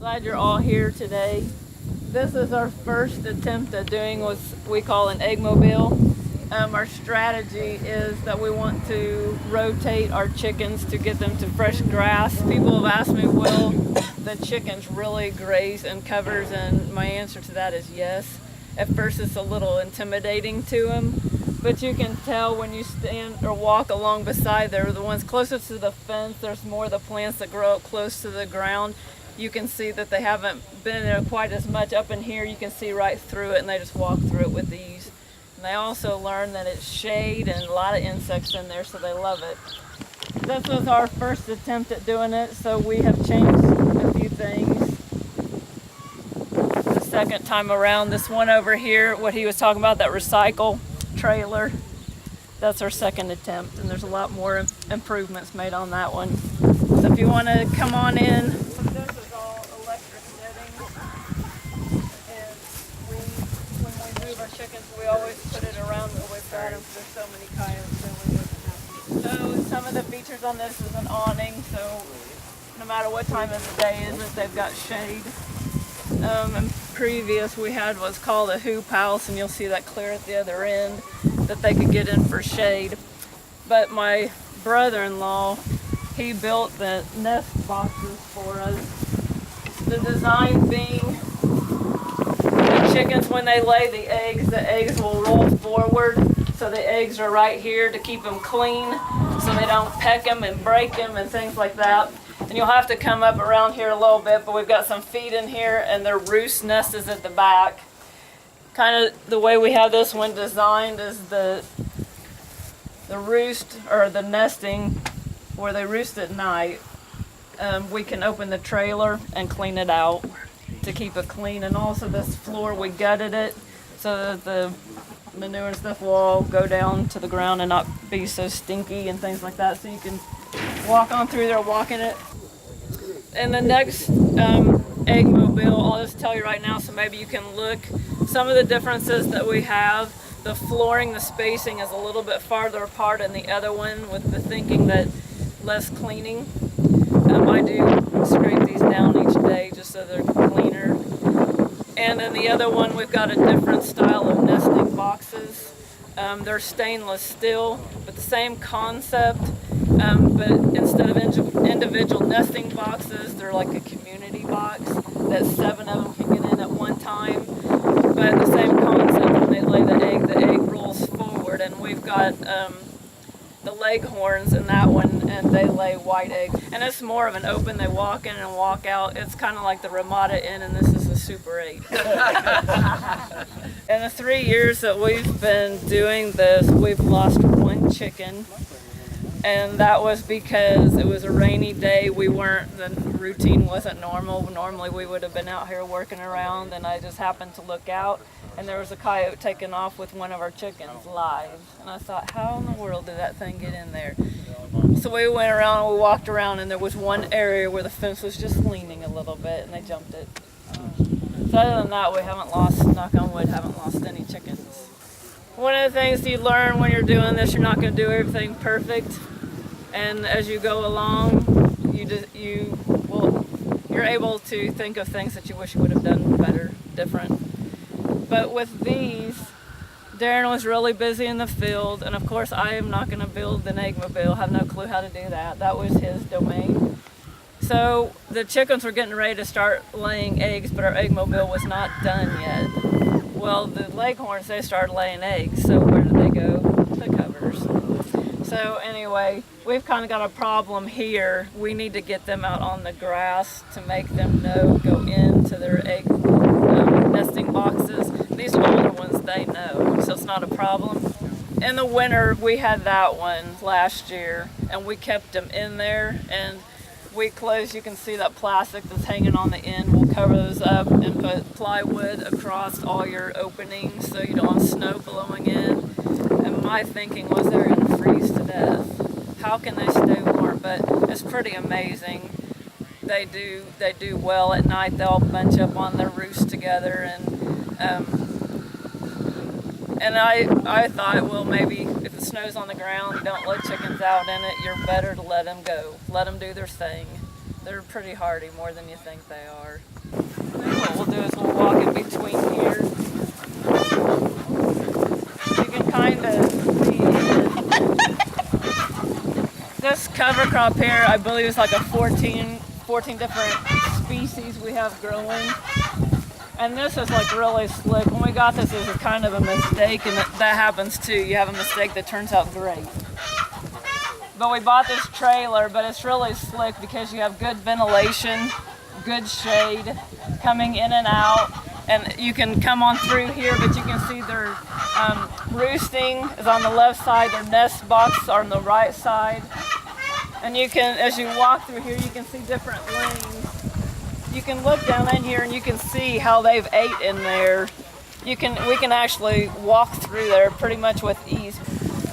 Glad you're all here today. This is our first attempt at doing what we call an egg mobile. Our strategy is that we want to rotate our chickens to get them to fresh grass. People have asked me, will the chickens really graze in covers? And my answer to that is yes. At first it's a little intimidating to them, but you can tell when you stand or walk along beside there, the ones closest to the fence, there's more of the plants that grow up close to the ground. You can see that they haven't been there quite as much. Up in here you can see right through it, and they just walk through it with ease. And they also learn that it's shade and a lot of insects in there, so they love it. This was our first attempt at doing it, so we have changed a few things the second time around. This one over here, what he was talking about, that recycle trailer, that's our second attempt, and there's a lot more improvements made on that one. So if you want to come on in, this is all electric netting, and when we move our chickens, we always put it around where we've got them, because there's so many coyotes, so we wouldn't have to. So some of the features on this is an awning, so no matter what time of the day is it, they've got shade. And previous we had what's called a hoop house, and you'll see that clear at the other end, that they could get in for shade. But my brother-in-law, he built the nest boxes for us. The design being the chickens, when they lay the eggs will roll forward, so the eggs are right here to keep them clean, so they don't peck them and break them and things like that. And you'll have to come up around here a little bit, but we've got some feed in here, and their roost nest is at the back. Kind of the way we have this one designed is the roost, or the nesting, where they roost at night. We can open the trailer and clean it out to keep it clean. And also this floor, we gutted it so that the manure and stuff will all go down to the ground and not be so stinky and things like that. So you can walk on through there walking it. And the next egg mobile, I'll just tell you right now, so maybe you can look. Some of the differences that we have, the flooring, the spacing is a little bit farther apart in the other one, with the thinking that less cleaning. I do scrape these down each day just so they're cleaner. And then the other one, we've got a different style of nesting boxes. They're stainless steel, but the same concept. But instead of individual nesting boxes, they're like a community box that 7 of them can get in at one time. But the same concept, when they lay the egg rolls forward, and we've got the leghorns in that one, and they lay white eggs. And it's more of an open, they walk in and walk out. It's kind of like the Ramada Inn, and this is a Super 8. In the 3 years that we've been doing this, we've lost 1 chicken. And that was because it was a rainy day. The routine wasn't normal. Normally we would have been out here working around, and I just happened to look out, and there was a coyote taking off with one of our chickens live. And I thought, how in the world did that thing get in there? So we went around and we walked around, and there was one area where the fence was just leaning a little bit, and they jumped it. So other than that, we haven't lost, knock on wood, haven't lost any chickens. One of the things you learn when you're doing this, you're not going to do everything perfect. And as you go along, you're able to think of things that you wish you would have done better, different. But with these, Darren was really busy in the field, and of course I am not going to build an egg mobile. I have no clue how to do that. That was his domain. So the chickens were getting ready to start laying eggs, but our egg mobile was not done yet. Well, the leghorns, they started laying eggs, so where did they go? The covers. So anyway, we've kind of got a problem here. We need to get them out on the grass to make them go into their egg nesting boxes. These older ones, they know, so it's not a problem. In the winter, we had that one last year, and we kept them in there, and we closed, you can see that plastic that's hanging on the end. We'll cover those up and put plywood across all your openings so you don't have snow blowing in. And my thinking was they're going to freeze to death. How can they stay warm? But it's pretty amazing. They do well at night. They'll bunch up on their roost together, and I thought, well, maybe if the snow's on the ground, don't let chickens out in it. You're better to let them go. Let them do their thing. They're pretty hardy, more than you think they are. What we'll do is we'll walk in between here. You can kind of see this cover crop here, I believe is like a 14 different species we have growing. And this is like really slick. When we got this, it was kind of a mistake, and that happens too. You have a mistake that turns out great. But we bought this trailer, but it's really slick because you have good ventilation, good shade coming in and out, and you can come on through here, but you can see their roosting is on the left side, their nest box are on the right side. And you can, as you walk through here, you can see different lanes. You can look down in here and you can see how they've ate in there. We can actually walk through there pretty much with ease.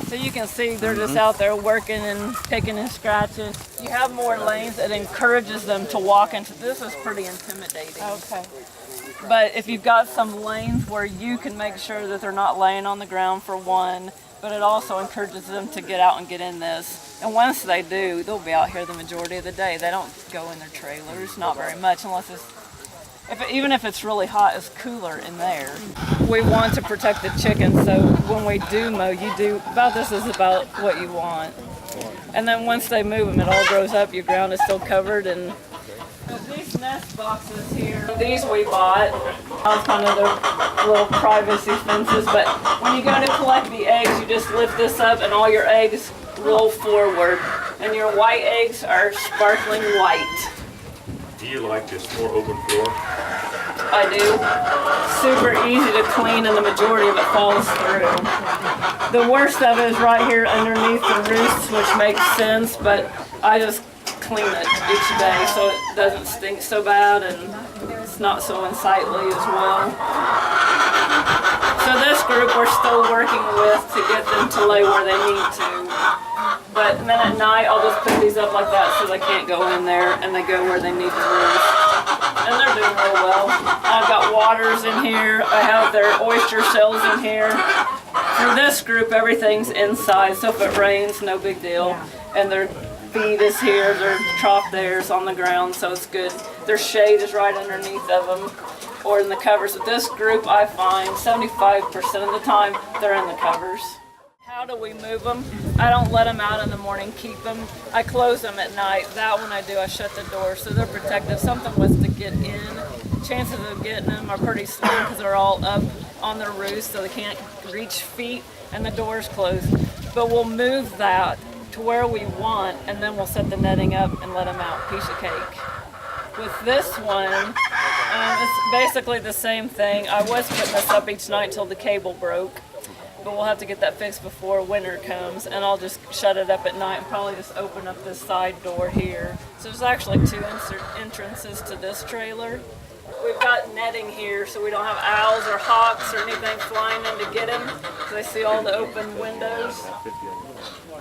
So you can see they're just out there working and picking and scratching. You have more lanes, it encourages them to walk into. This is pretty intimidating. Okay. But if you've got some lanes where you can make sure that they're not laying on the ground for one, but it also encourages them to get out and get in this. And once they do, they'll be out here the majority of the day. They don't go in their trailers, not very much, unless even if it's really hot, it's cooler in there. We want to protect the chickens, so when we do mow, this is about what you want. And then once they move them, it all grows up, your ground is still covered. And these nest boxes here, these we bought. That's kind of their little privacy fences, but when you go to collect the eggs, you just lift this up and all your eggs roll forward. And your white eggs are sparkling white. Do you like this more open floor? I do. Super easy to clean and the majority of it falls through. The worst of it is right here underneath the roosts, which makes sense, but I just clean it each day so it doesn't stink so bad and it's not so unsightly as well. So this group we're still working with to get them to lay where they need to. But then at night I'll just put these up like that so they can't go in there and they go where they need to roost. And they're doing real well. I've got waters in here. I have their oyster shells in here. For this group, everything's inside, so if it rains, no big deal. And their feed is here, their trough there is on the ground, so it's good. Their shade is right underneath of them, or in the covers. With this group, I find 75% of the time, they're in the covers. How do we move them? I don't let them out in the morning, keep them. I close them at night. That one I do, I shut the door so they're protected. If something was to get in, chances of getting them are pretty slim because they're all up on their roost so they can't reach feet and the door's closed. But we'll move that to where we want and then we'll set the netting up and let them out. Piece of cake. With this one, it's basically the same thing. I was putting this up each night until the cable broke. But we'll have to get that fixed before winter comes, and I'll just shut it up at night and probably just open up this side door here. So there's actually two entrances to this trailer. We've got netting here so we don't have owls or hawks or anything flying in to get them, because they see all the open windows.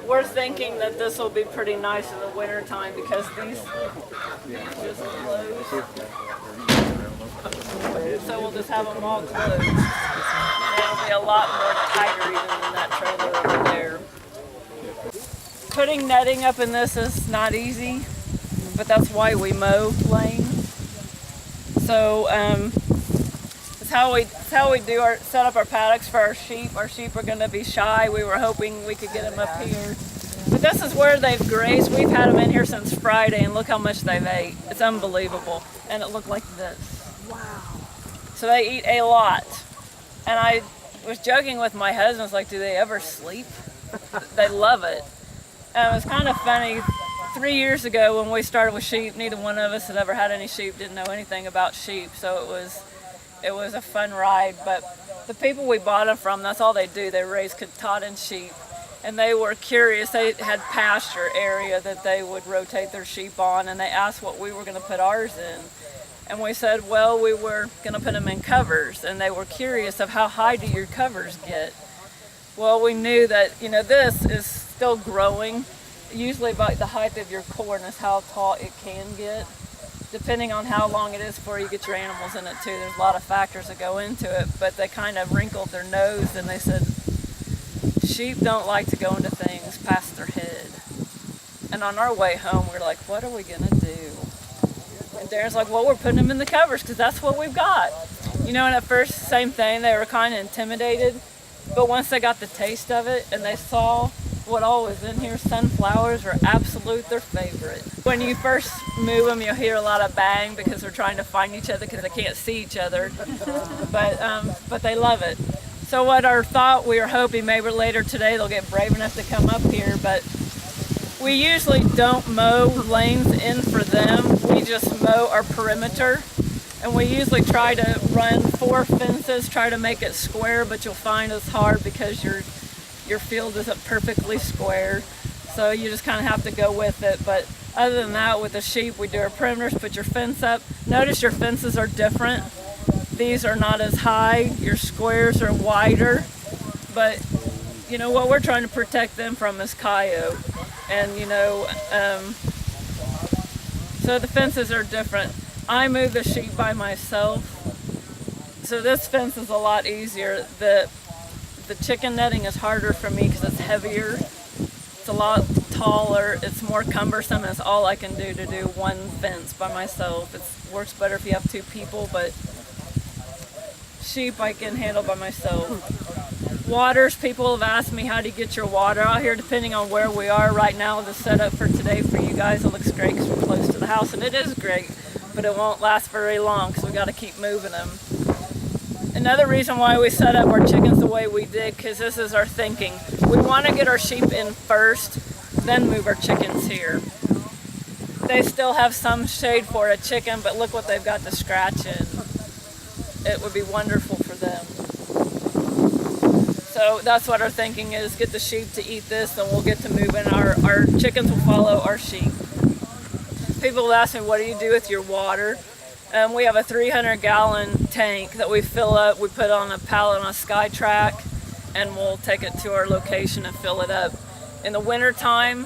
We're thinking that this will be pretty nice in the winter time because these just close. So we'll just have them all closed. It'll be a lot more tighter even than that trailer over there. Putting netting up in this is not easy, but that's why we mow lanes. So it's how we set up our paddocks for our sheep. Our sheep are going to be shy. We were hoping we could get them up here. But this is where they've grazed. We've had them in here since Friday, and look how much they've ate. It's unbelievable. And it looked like this. Wow. So they eat a lot. And I was joking with my husband, I was like, do they ever sleep? They love it. And it was kind of funny. 3 years ago when we started with sheep, neither one of us had ever had any sheep, didn't know anything about sheep. So it was a fun ride. But the people we bought them from, that's all they do. They raise Katahdin sheep. And they were curious. They had pasture area that they would rotate their sheep on, and they asked what we were going to put ours in. And we said, well, we were going to put them in covers, and they were curious of how high do your covers get. Well, we knew that, this is still growing. Usually about the height of your corn is how tall it can get, depending on how long it is before you get your animals in it too. There's a lot of factors that go into it, but they kind of wrinkled their nose and they said, sheep don't like to go into things past their head. And on our way home, we're like, what are we going to do? Darren's like, well, we're putting them in the covers because that's what we've got. You know, and at first, same thing, they were kind of intimidated. But once they got the taste of it and they saw what all was in here, sunflowers are their favorite. When you first move them, you'll hear a lot of bang because they're trying to find each other because they can't see each other. But they love it. So what our thought, we were hoping maybe later today they'll get brave enough to come up here, but we usually don't mow lanes in for them. We just mow our perimeter. And we usually try to run 4 fences, try to make it square, but you'll find it's hard because your field isn't perfectly square. So you just kind of have to go with it. But other than that, with the sheep, we do our perimeters, put your fence up. Notice your fences are different. These are not as high, your squares are wider. But you know, what we're trying to protect them from is coyote. And you know, so the fences are different. I move the sheep by myself, so this fence is a lot easier. The chicken netting is harder for me because it's heavier. It's a lot taller. It's more cumbersome. It's all I can do to do one fence by myself. It works better if you have 2 people, but sheep I can handle by myself. Waters, people have asked me, how do you get your water out here? Depending on where we are right now, the setup for today for you guys, it looks great because we're close to the house, and it is great. But it won't last very long because we got to keep moving them. Another reason why we set up our chickens the way we did, because this is our thinking. We want to get our sheep in first, then move our chickens here. They still have some shade for a chicken, but look what they've got to scratch in. It would be wonderful for them. So that's what our thinking is, get the sheep to eat this, and we'll get to moving. Our chickens will follow our sheep. People will ask me, what do you do with your water? We have a 300-gallon tank that we fill up. We put on a pallet on a sky track, and we'll take it to our location and fill it up. In the wintertime,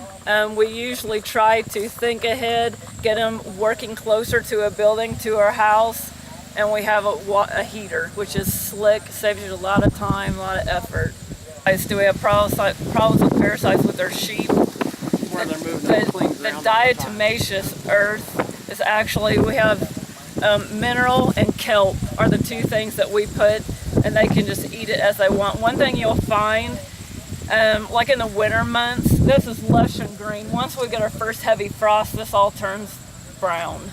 we usually try to think ahead, get them working closer to a building, to our house, and we have a heater, which is slick, saves you a lot of time, a lot of effort. Do we have problems with parasites with our sheep? Where they're moving The diatomaceous earth is actually, we have mineral and kelp are the 2 things that we put, and they can just eat it as they want. One thing you'll find, like in the winter months, this is lush and green. Once we get our first heavy frost, this all turns brown.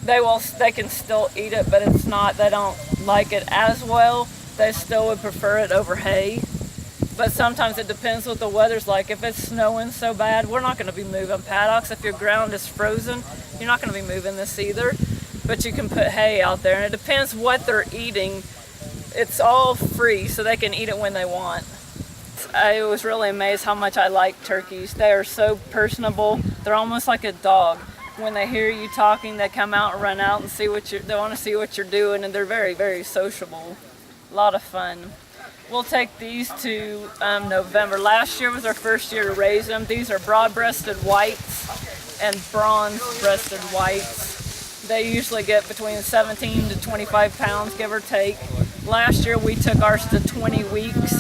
They can still eat it, but it's not, they don't like it as well. They still would prefer it over hay. But sometimes it depends what the weather's like. If it's snowing so bad, we're not going to be moving paddocks. If your ground is frozen, you're not going to be moving this either. But you can put hay out there, and it depends what they're eating. It's all free, so they can eat it when they want. I was really amazed how much I like turkeys. They are so personable. They're almost like a dog. When they hear you talking, they come out and run out and they want to see what you're doing, and they're very, very sociable. A lot of fun. We'll take these to November. Last year was our first year to raise them. These are broad-breasted whites and bronze-breasted whites. They usually get between 17 to 25 pounds, give or take. Last year we took ours to 20 weeks,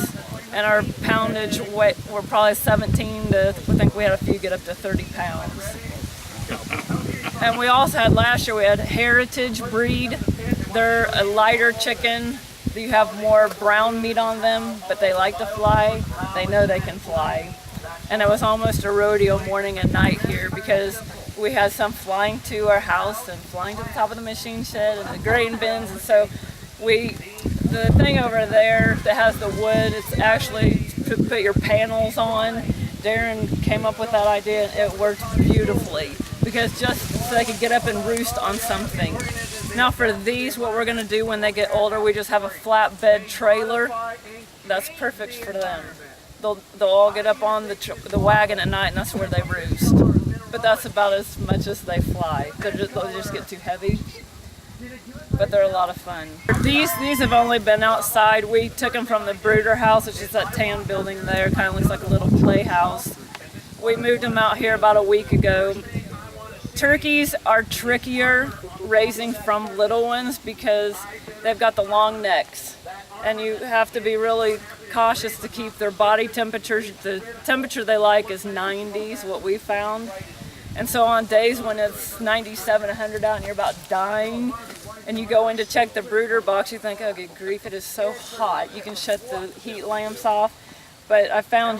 and our poundage weight were probably 17 to, I think we had a few get up to 30 pounds. And we also had, last year we had heritage breed. They're a lighter chicken. You have more brown meat on them, but they like to fly. They know they can fly. And it was almost a rodeo morning and night here because we had some flying to our house and flying to the top of the machine shed and the grain bins. And so the thing over there that has the wood, it's actually to put your panels on. Darren came up with that idea, and it worked beautifully because just so they could get up and roost on something. Now for these, what we're going to do when they get older, we just have a flatbed trailer. That's perfect for them. They'll all get up on the wagon at night, and that's where they roost. But that's about as much as they fly. They'll just get too heavy. But they're a lot of fun. These have only been outside. We took them from the brooder house, which is that tan building there. Kind of looks like a little playhouse. We moved them out here about a week ago. Turkeys are trickier raising from little ones because they've got the long necks, and you have to be really cautious to keep their body temperatures. The temperature they like is 90s, what we found. And so on days when it's 97, 100 out and you're about dying, and you go in to check the brooder box, you think, oh good grief, it is so hot. You can shut the heat lamps off. But I found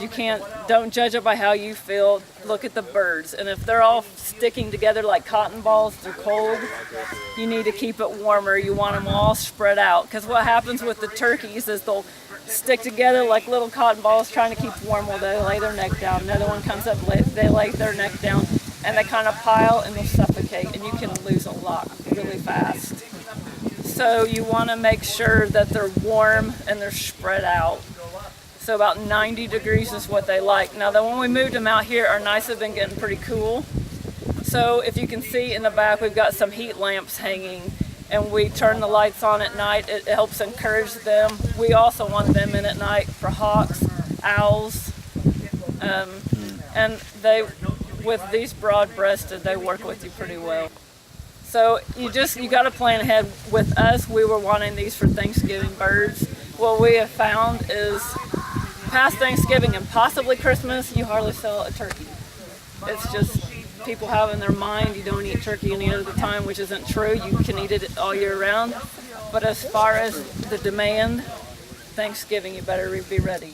don't judge it by how you feel, look at the birds. And if they're all sticking together like cotton balls, they're cold, you need to keep it warmer. You want them all spread out. Because what happens with the turkeys is they'll stick together like little cotton balls trying to keep warm while they lay their neck down. Another one comes up, they lay their neck down, and they kind of pile and they'll suffocate, and you can lose a lot really fast. So you want to make sure that they're warm and they're spread out. So about 90 degrees is what they like. Now, when we moved them out here, our nights have been getting pretty cool. So if you can see in the back, we've got some heat lamps hanging, and we turn the lights on at night. It helps encourage them. We also want them in at night for hawks, owls, and with these broad-breasted, they work with you pretty well. So you got to plan ahead. With us, we were wanting these for Thanksgiving birds. What we have found is past Thanksgiving and possibly Christmas, you hardly sell a turkey. It's just people have in their mind you don't eat turkey any other time, which isn't true. You can eat it all year round. But as far as the demand, Thanksgiving, you better be ready.